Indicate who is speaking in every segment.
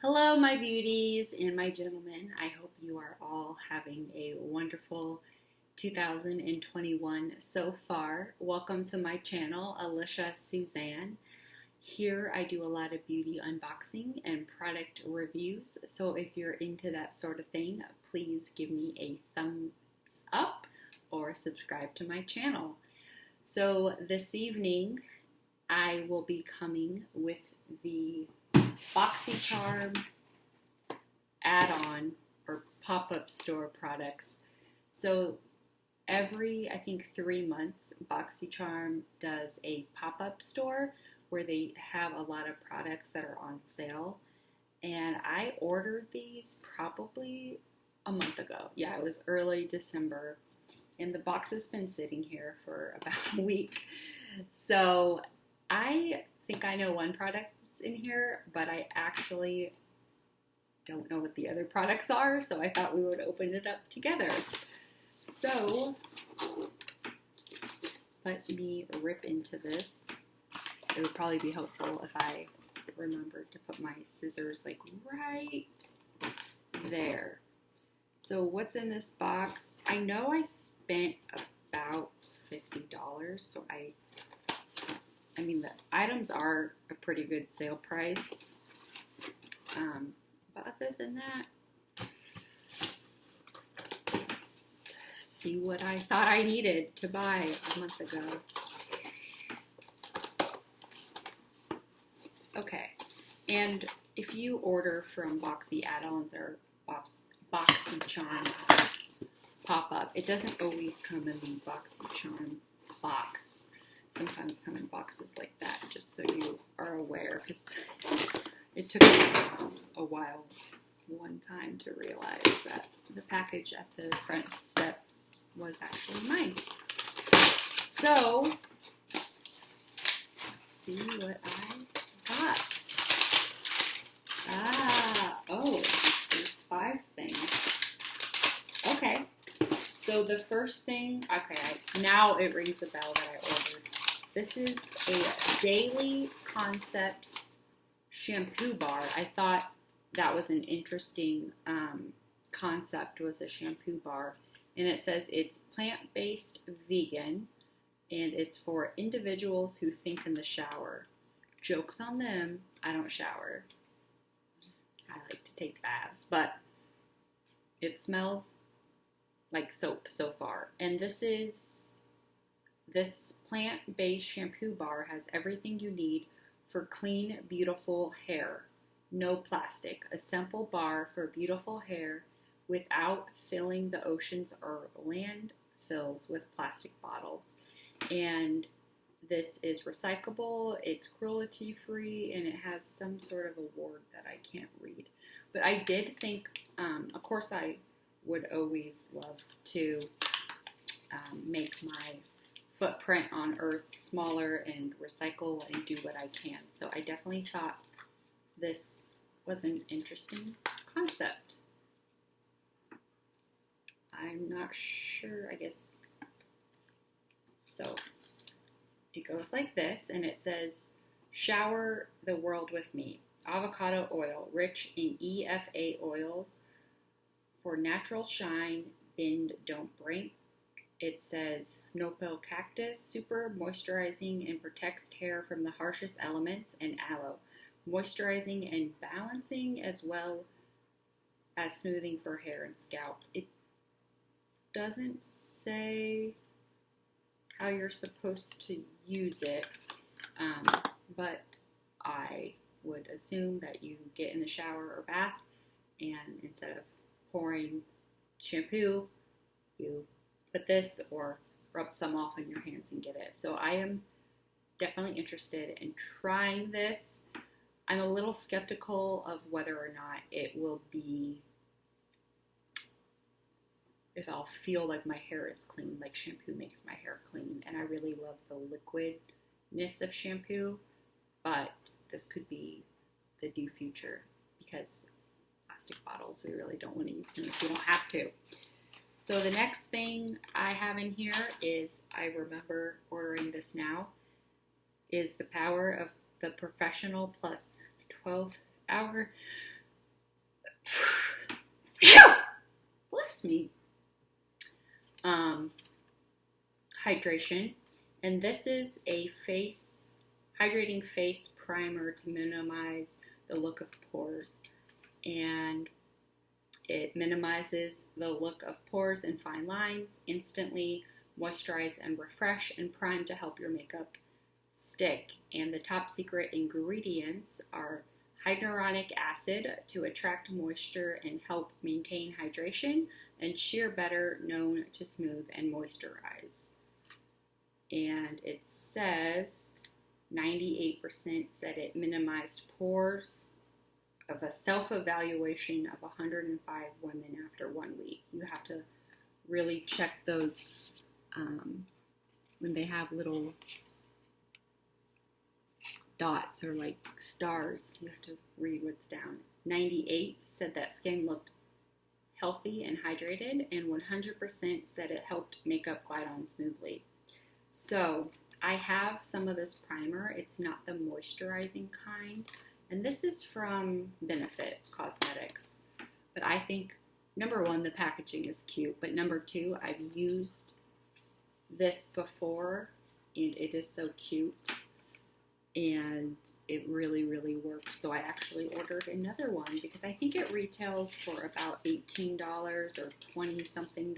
Speaker 1: Hello, my beauties and my gentlemen. I hope you are all having a wonderful 2021 so far. Welcome to my channel, Alicia Suzanne. Here I do a lot of beauty unboxing and product reviews. So if you're into that sort of thing, please give me a thumbs up or subscribe to my channel. So this evening I will be coming with the Boxycharm add-on or pop-up store products. So every, I think, 3 months, Boxycharm does a pop-up store where they have a lot of products that are on sale. And I ordered these probably a month ago. Yeah, it was early December. And the box has been sitting here for about a week. So I think I know one product in here, but I actually don't know what the other products are, so I thought we would open it up together. So let me rip into this. It would probably be helpful if I remembered to put my scissors like right there. So what's in this box? I know I spent about $50, so I mean, the items are a pretty good sale price. But other than that, let's see what I thought I needed to buy a month ago. Okay, and if you order from Boxy add-ons or Boxycharm pop-up, it doesn't always come in the Boxycharm box. Sometimes come in boxes like that, just so you are aware, because it took me a while one time to realize that the package at the front steps was actually mine. So, let's see what I got. There's 5 things. Okay, so the first thing, now it rings a bell that I ordered. This is a Daily Concepts shampoo bar. I thought that was an interesting concept, was a shampoo bar. And it says it's plant-based vegan, and it's for individuals who think in the shower. Joke's on them, I don't shower. I like to take baths, but it smells like soap so far. And this plant-based shampoo bar has everything you need for clean, beautiful hair. No plastic. A simple bar for beautiful hair without filling the oceans or landfills with plastic bottles. And this is recyclable, it's cruelty-free, and it has some sort of award that I can't read. But I did think, of course I would always love to make my footprint on Earth smaller and recycle and do what I can. So I definitely thought this was an interesting concept. I'm not sure, I guess. So it goes like this, and it says, shower the world with me. Avocado oil, rich in EFA oils for natural shine, bend, don't break. It says nopal cactus, super moisturizing and protects hair from the harshest elements, and aloe, moisturizing and balancing as well as smoothing for hair and scalp. It doesn't say how you're supposed to use it, but I would assume that you get in the shower or bath, and instead of pouring shampoo, you put this or rub some off on your hands and get it. So I am definitely interested in trying this. I'm a little skeptical of whether or not it will be, if I'll feel like my hair is clean, like shampoo makes my hair clean. And I really love the liquidness of shampoo, but this could be the new future, because plastic bottles, we really don't want to use them if we don't have to. So the next thing I have in here is, I remember ordering this now, is the power of the Professional Plus 12-hour Bless me. Hydration. And this is a hydrating face primer to minimize the look of pores. And it minimizes the look of pores and fine lines, instantly moisturize and refresh, and prime to help your makeup stick. And the top secret ingredients are hyaluronic acid to attract moisture and help maintain hydration, and sheer butter known to smooth and moisturize. And it says 98% said it minimized pores of a self-evaluation of 105 women after 1 week. You have to really check those when they have little dots or like stars. You have to read what's down. 98 said that skin looked healthy and hydrated, and 100% said it helped makeup glide on smoothly. So I have some of this primer. It's not the moisturizing kind. And this is from Benefit Cosmetics. But I think, number one, the packaging is cute. But number two, I've used this before, and it is so cute. And it really, really works. So I actually ordered another one because I think it retails for about $18 or $20-something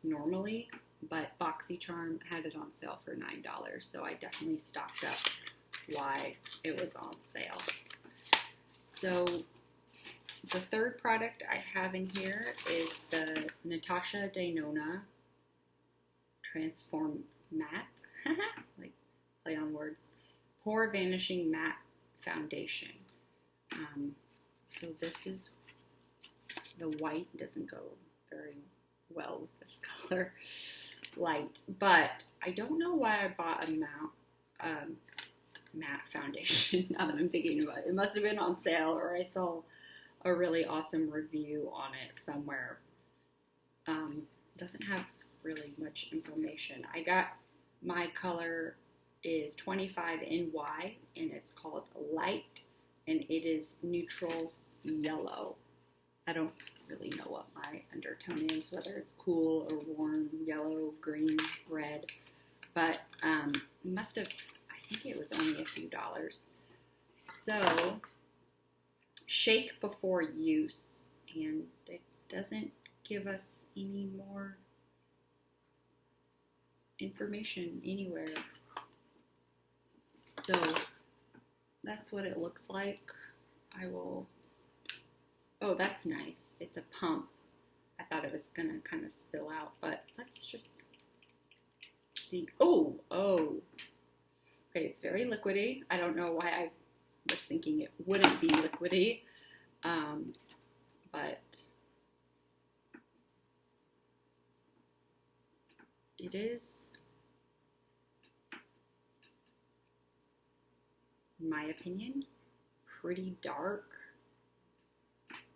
Speaker 1: normally. But Boxycharm had it on sale for $9. So I definitely stocked up while it was on sale. So the third product I have in here is the Natasha Denona Transform Matte, like play on words, Pore Vanishing Matte Foundation. So this is the white, doesn't go very well with this color light, but I don't know why I bought a matte foundation. Now that I'm thinking about it, it must have been on sale, or I saw a really awesome review on it somewhere. Doesn't have really much information. I got, my color is 25NY, and it's called Light, and it is neutral yellow. I don't really know what my undertone is, whether it's cool or warm, yellow, green, red, but it must have, I think it was only a few dollars. So, shake before use, and it doesn't give us any more information anywhere. So, that's what it looks like. Oh, that's nice. It's a pump. I thought it was gonna kind of spill out, but let's just see. Oh. Okay, it's very liquidy. I don't know why I was thinking it wouldn't be liquidy, but it is, in my opinion, pretty dark.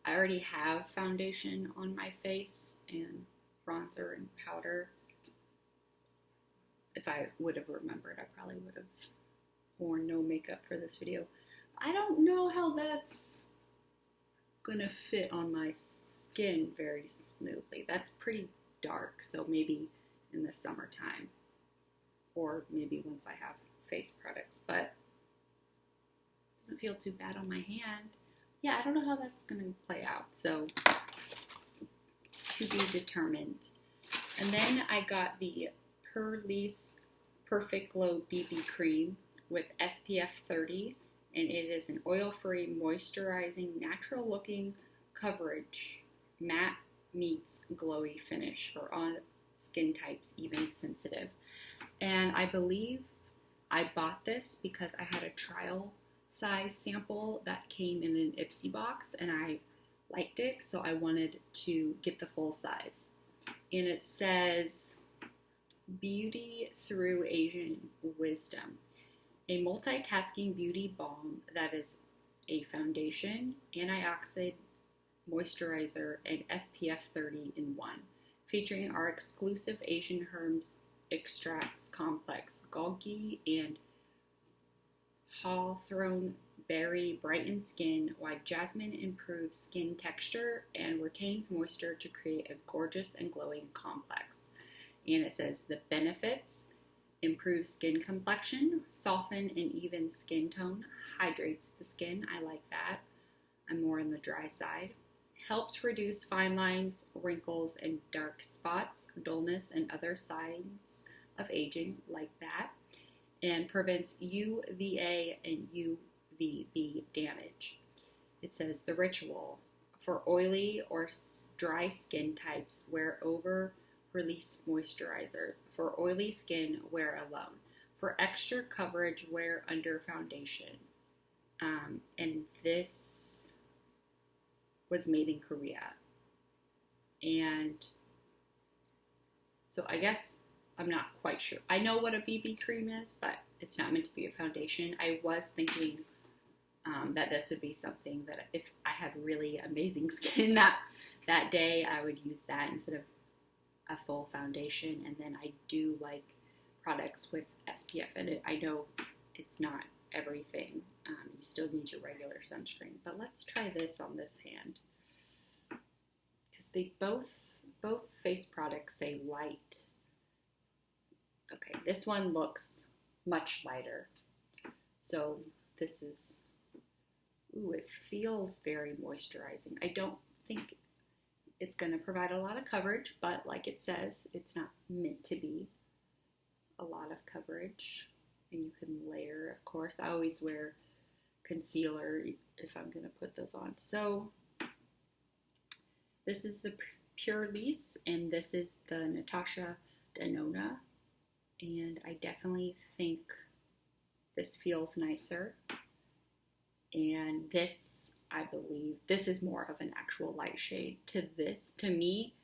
Speaker 1: I already have foundation on my face and bronzer and powder. If I would have remembered, I probably would have worn no makeup for this video. I don't know how that's gonna fit on my skin very smoothly. That's pretty dark, so maybe in the summertime, or maybe once I have face products, but it doesn't feel too bad on my hand. Yeah, I don't know how that's going to play out, so to be determined. And then I got the Purlisse Perfect Glow BB Cream with SPF 30, and it is an oil-free, moisturizing, natural-looking coverage, matte meets glowy finish for all skin types, even sensitive. And I believe I bought this because I had a trial size sample that came in an Ipsy box, and I liked it, so I wanted to get the full size. And it says, Beauty Through Asian Wisdom, a multitasking beauty balm that is a foundation, antioxidant, moisturizer, and SPF 30 in one, featuring our exclusive Asian Herbs Extracts Complex, Golgi, and Hawthorne berry brightens skin, while jasmine improves skin texture and retains moisture to create a gorgeous and glowing complex. And it says the benefits: improve skin complexion, soften and even skin tone, hydrates the skin. I like that. I'm more on the dry side. Helps reduce fine lines, wrinkles, and dark spots, dullness, and other signs of aging, like that. And prevents UVA and UVB damage. It says the ritual: for oily or dry skin types, wear over release moisturizers. For oily skin, wear alone. For extra coverage, wear under foundation. And this was made in Korea. And so I guess I'm not quite sure. I know what a BB cream is, but it's not meant to be a foundation. I was thinking that this would be something that if I had really amazing skin that day, I would use that instead of a full foundation. And then I do like products with SPF in it. I know it's not everything. You still need your regular sunscreen. But let's try this on this hand, because they both face products say light. Okay, this one looks much lighter. So this is, ooh, it feels very moisturizing. I don't think it's going to provide a lot of coverage, but like it says, it's not meant to be a lot of coverage. And you can layer, of course. I always wear concealer if I'm going to put those on. So this is the Pure Lisse, and this is the Natasha Denona. And I definitely think this feels nicer. And this, I believe, this is more of an actual light shade. To me,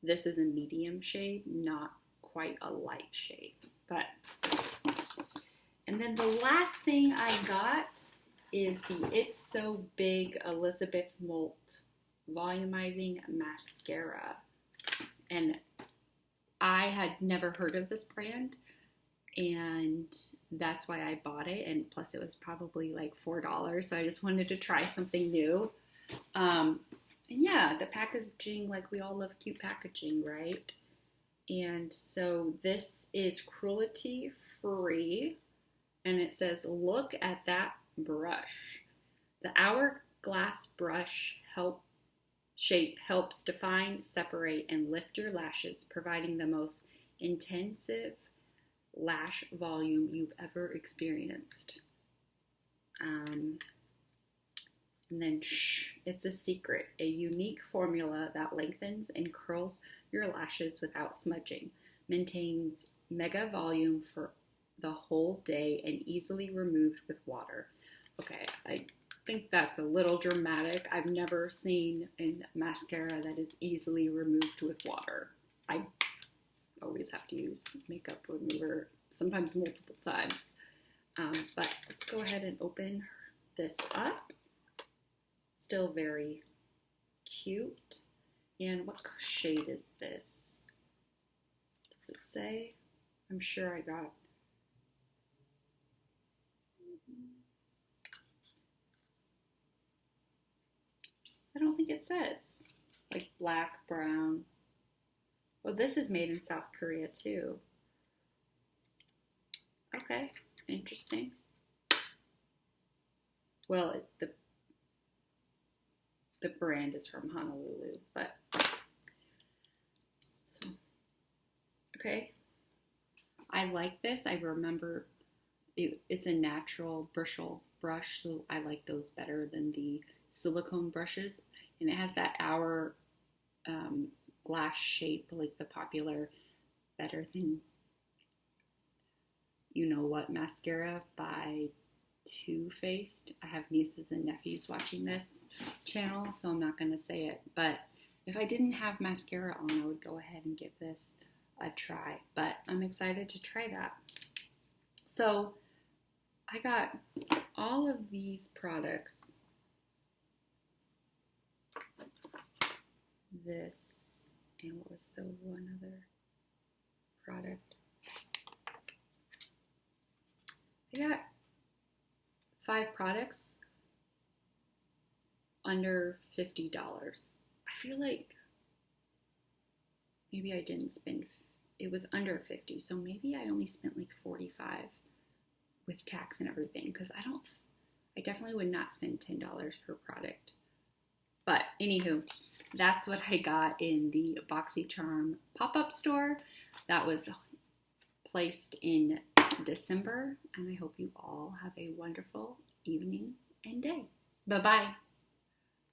Speaker 1: this is a medium shade, not quite a light shade. But, and then the last thing I got is the It's So Big Elizabeth Molt Volumizing Mascara. And I had never heard of this brand, and that's why I bought it. And plus it was probably like $4, so I just wanted to try something new. And yeah, the packaging, like we all love cute packaging, right? And so this is cruelty free, and it says, look at that brush. The hourglass brush shape helps define, separate, and lift your lashes, providing the most intensive lash volume you've ever experienced. And then, it's a secret, a unique formula that lengthens and curls your lashes without smudging, maintains mega volume for the whole day, and easily removed with water. Okay, I think that's a little dramatic. I've never seen a mascara that is easily removed with water. I always have to use makeup remover, sometimes multiple times. But let's go ahead and open this up. Still very cute. And what shade is this? Does it say? I'm sure I got. I don't think it says. Like black, brown. Well, this is made in South Korea too. Okay, interesting. Well, the brand is from Honolulu, but so okay. I like this. I remember it's a natural bristle brush, so I like those better than the silicone brushes, and it has that hour glass shape, like the popular Better Than You Know What mascara by Too Faced. I have nieces and nephews watching this channel, so I'm not going to say it, but if I didn't have mascara on, I would go ahead and give this a try, but I'm excited to try that. So I got all of these products. This, and what was the one other product? I got 5 products. under $50. I feel like maybe I didn't spend, it was under 50, so maybe I only spent like 45 with tax and everything, because I definitely would not spend $10 per product. But anywho, that's what I got in the Boxycharm pop-up store that was placed in December, and I hope you all have a wonderful evening and day. Bye-bye.